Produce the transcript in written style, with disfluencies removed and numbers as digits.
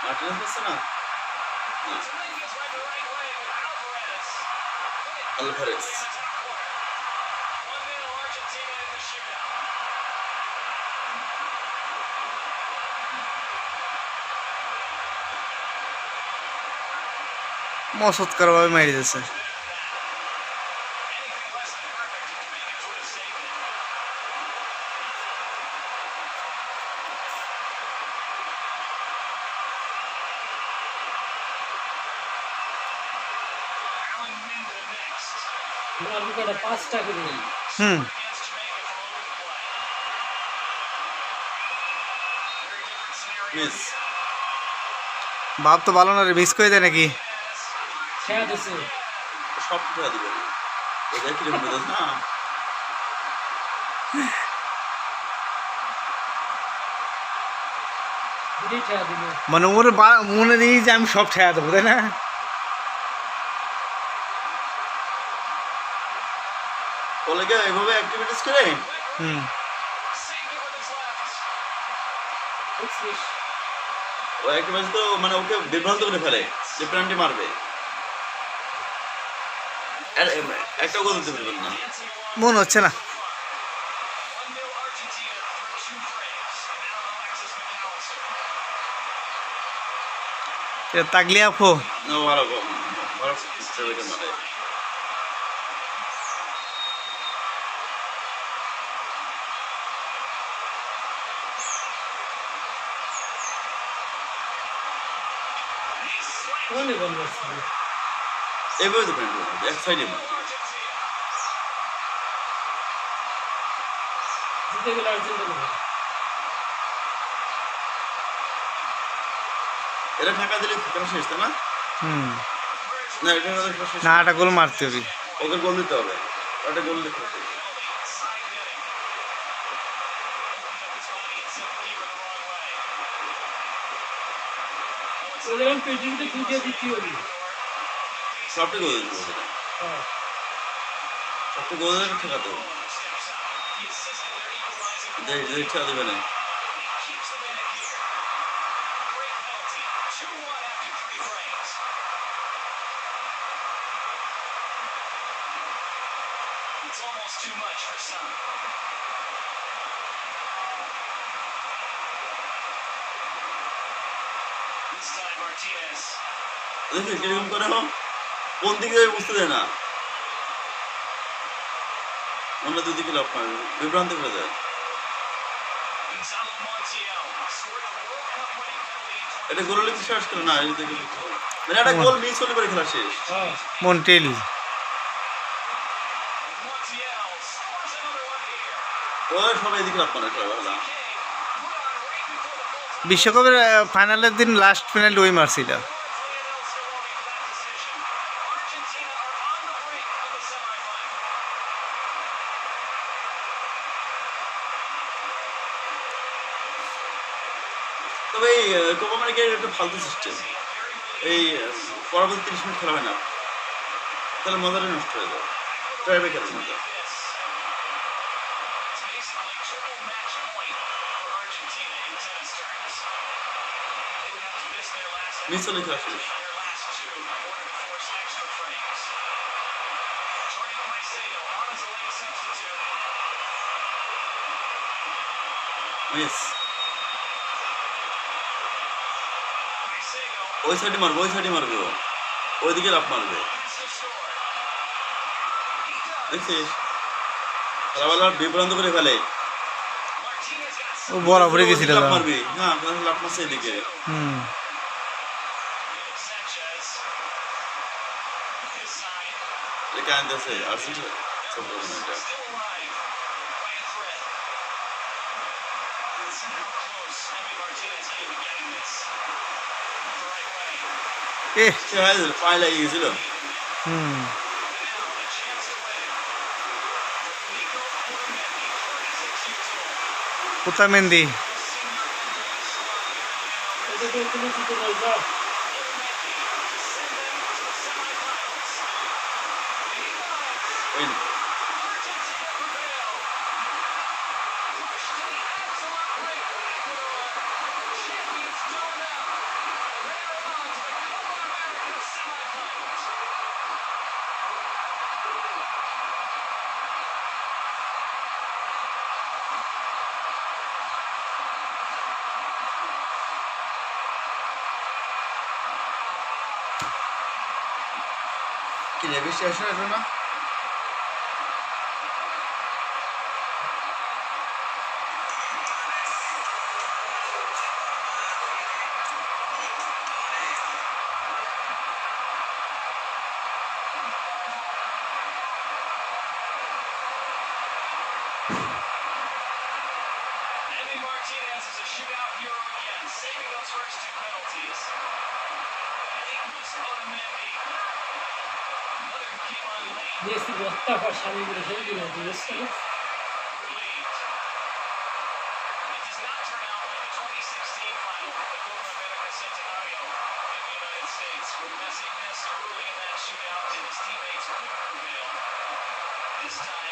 Martinez হচ্ছে না Alvarez মসৎকার ভাবে মারি দিয়েছে। বাপ তো ভালো না রে, মিস করে দেয় নাকি? সব খেয়া দিবে এটা কি না মানে মনে দিই যে আমি সব ঠেয়া দেবো, তাই না? কলেজে এভাবে অ্যাক্টিভিটিস করে ও অ্যাক্টিভিটিস তো মানে ওকে বিভ্রান্ত করে ফেলে যে প্ল্যানটি মারবে। একটা গোল দিতে পারবেন না মনে হচ্ছে না। তাগলিয়াফো ভালো ভালো মারে। এভাবে তো প্যান্ট এক সাইডে এটা ঢাকা দিলে খেলা শেষ তাই না? না এটা না, একটা গোল মারতে হবে, ওকে গোল দিতে হবে, একটা গোল দিতে হবে। সবটা গোল দিতে হবে, সবটা গোল দিলে ঠেকাতে হবে, ঠেকা দেবে না। কিরকম করে কোন দিকে যাবে বুঝতে দেয় না, আমরা দুদিকে লাভ পাই, বিভ্রান্ত করে দেয়। এটা গোল লিখতে শেষ করে না, মানে একটা গোল মিস হলে পরে খেলা শেষ। মন্টিল ওই সবাই এদিকে লাভ পায় খেলা। বিশ্বকাপের ফাইনালের দিন লাস্ট পেনাল্টি ওই মারছিল। তবে এই কোপা আমেরিকার একটা ফালতু সিস্টেম, এই পরবর্তী 30 মিনিট খেলা হয় না, তাহলে মজাটাই নষ্ট হয়ে যায়, ট্রাইবে খেলার মজা। মিস হলে খেলা শেষ। মিস ওই সাইডে মারবে, ওই সাইডে মারবে, ওইদিকে লাফ মারবে, দেখছিস? খেলাবেলা বিভ্রান্ত করে ফেলে, ও বরাবরই গেছিল, লাফ মারবি না, লাফ মারছে এদিকে। আনতেছে আর্জেন্টিনা পায়ে লাগিয়ে গেছিল। কোথামেন্দি কি রে, বৃষ্টি আসে আসবে না? Emi Martinez is a shootout hero again, saving those first two penalties. Nicholas Otamendi, another who came on late, Neyse bir defa şarjı şey diyorsun. relieved. It does not turn out like the 2016 final for the Copa America Centenario in the United States, where Messi missed early in that shootout and his teammates couldn't prevail. This time,